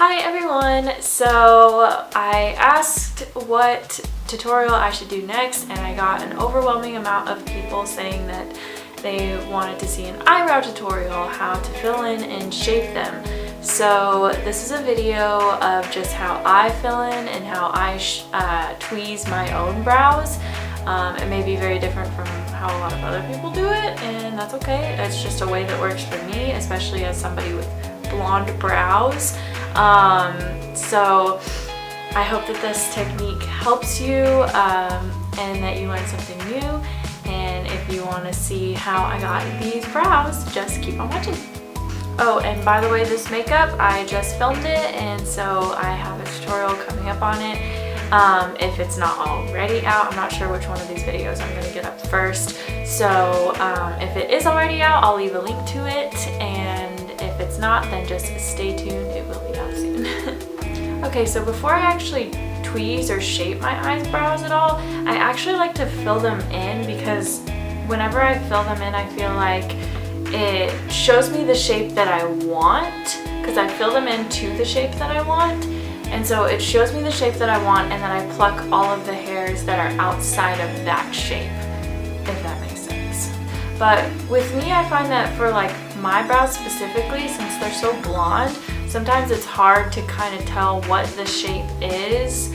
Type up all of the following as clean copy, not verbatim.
Hi everyone! So I asked what tutorial I should do next and I got an overwhelming amount of people saying that they wanted to see an eyebrow tutorial, how to fill in and shape them. So this is a video of just how I fill in and how I tweeze my own brows. It may be very different from how a lot of other people do it, and that's okay. It's just a way that works for me, especially as somebody with blonde brows. So I hope that this technique helps you and that you learn something new. And if you want to see how I got these brows, just keep on watching. Oh, and by the way, this makeup, I just filmed it, and so I have a tutorial coming up on it. If it's not already out, I'm not sure which one of these videos I'm going to get up first. So if it is already out, I'll leave a link to it, and if it's not, then just stay tuned, it will be out soon. Okay, so before I actually tweeze or shape my eyebrows at all, I actually like to fill them in, because whenever I fill them in, I feel like it shows me the shape that I want, because I fill them into the shape that I want. And so it shows me the shape that I want, and then I pluck all of the hairs that are outside of that shape, if that makes sense. But with me, I find that for like my brows specifically, since they're so blonde, sometimes it's hard to kind of tell what the shape is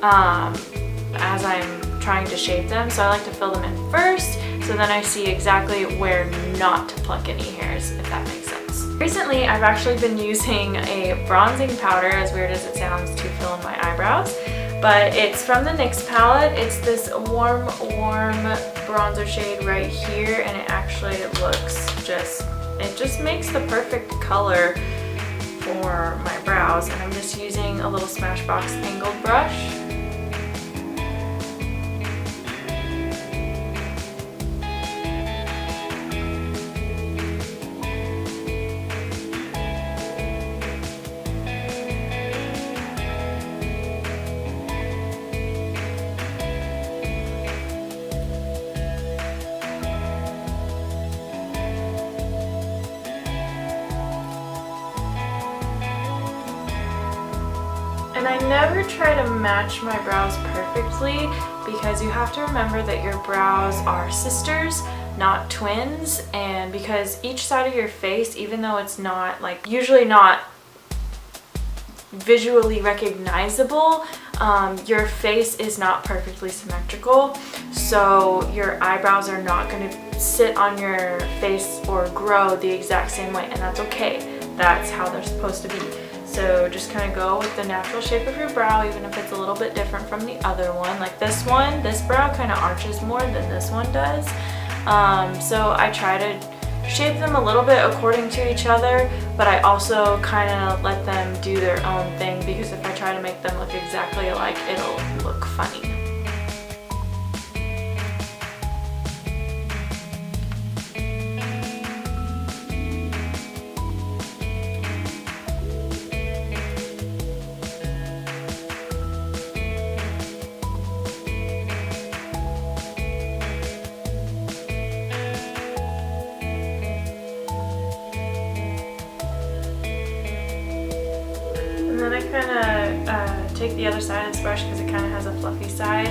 as I'm trying to shape them. So I like to fill them in first, so then I see exactly where not to pluck any hairs, if that makes sense. Recently, I've actually been using a bronzing powder, as weird as it sounds, to fill in my eyebrows. But it's from the NYX palette. It's this warm bronzer shade right here, and it actually looks it just makes the perfect color for my brows. And I'm just using a little Smashbox angled brush. And I never try to match my brows perfectly, because you have to remember that your brows are sisters, not twins. And because each side of your face, even though it's not usually not visually recognizable, your face is not perfectly symmetrical. So your eyebrows are not going to sit on your face or grow the exact same way, and that's okay. That's how they're supposed to be. So just kind of go with the natural shape of your brow, even if it's a little bit different from the other one. Like this brow kind of arches more than this one does. So I try to shape them a little bit according to each other, but I also kind of let them do their own thing, because if I try to make them look exactly alike, it'll look funny. And then I kind of take the other side of this brush, because it kind of has a fluffy side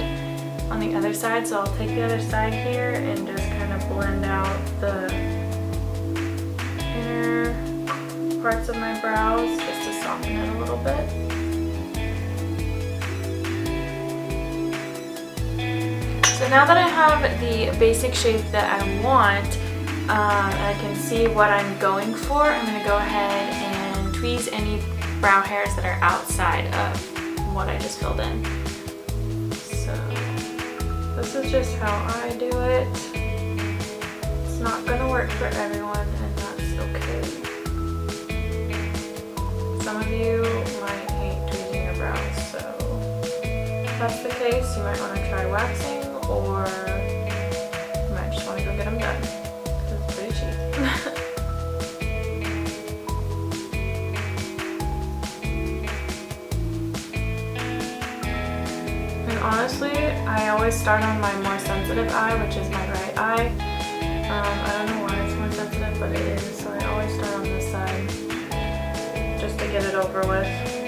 on the other side. So I'll take the other side here and just kind of blend out the inner parts of my brows, just to soften it a little bit. So now that I have the basic shape that I want, and I can see what I'm going for, I'm going to go ahead and tweeze any brow hairs that are outside of what I just filled in. So this is just how I do it. It's not going to work for everyone, and that's okay. Some of you might hate tweezing your brows, so if that's the case, you might want to try waxing, or you might just want to go get them done, because it's pretty cheap. Honestly, I always start on my more sensitive eye, which is my right eye. I don't know why it's more sensitive, but it is, so I always start on this side just to get it over with.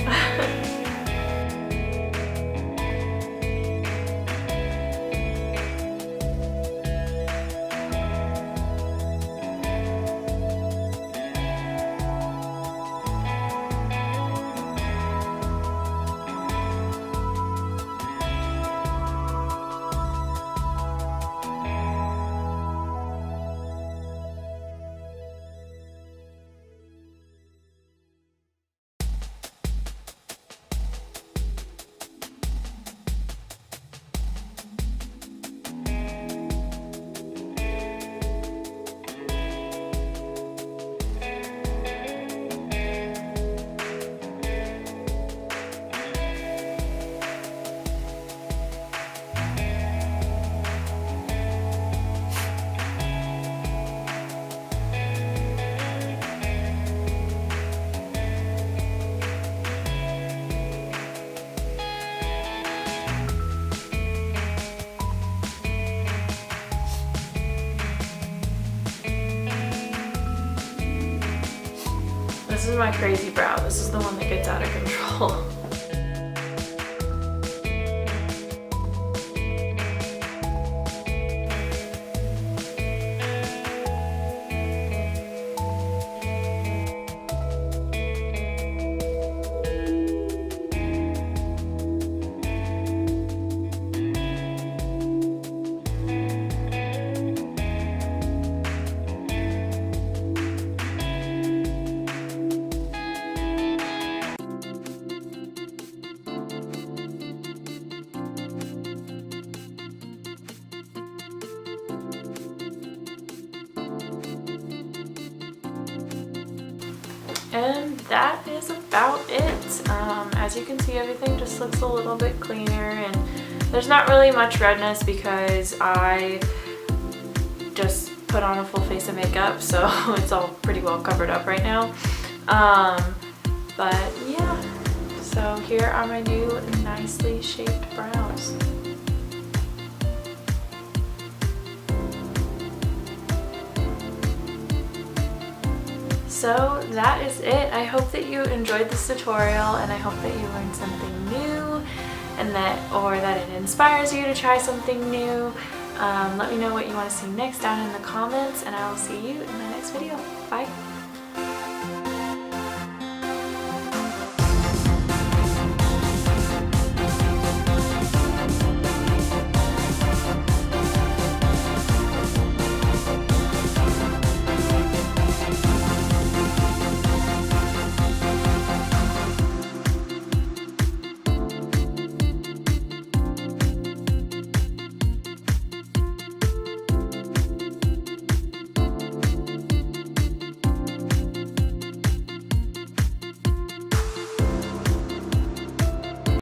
This is my crazy brow. This is the one that gets out of control. And that is about it. As you can see, everything just looks a little bit cleaner, and there's not really much redness because I just put on a full face of makeup, so it's all pretty well covered up right now. But yeah, so here are my new nicely shaped brows. So that is it. I hope that you enjoyed this tutorial, and I hope that you learned something new, and that it inspires you to try something new. Let me know what you want to see next down in the comments, and I will see you in my next video. Bye.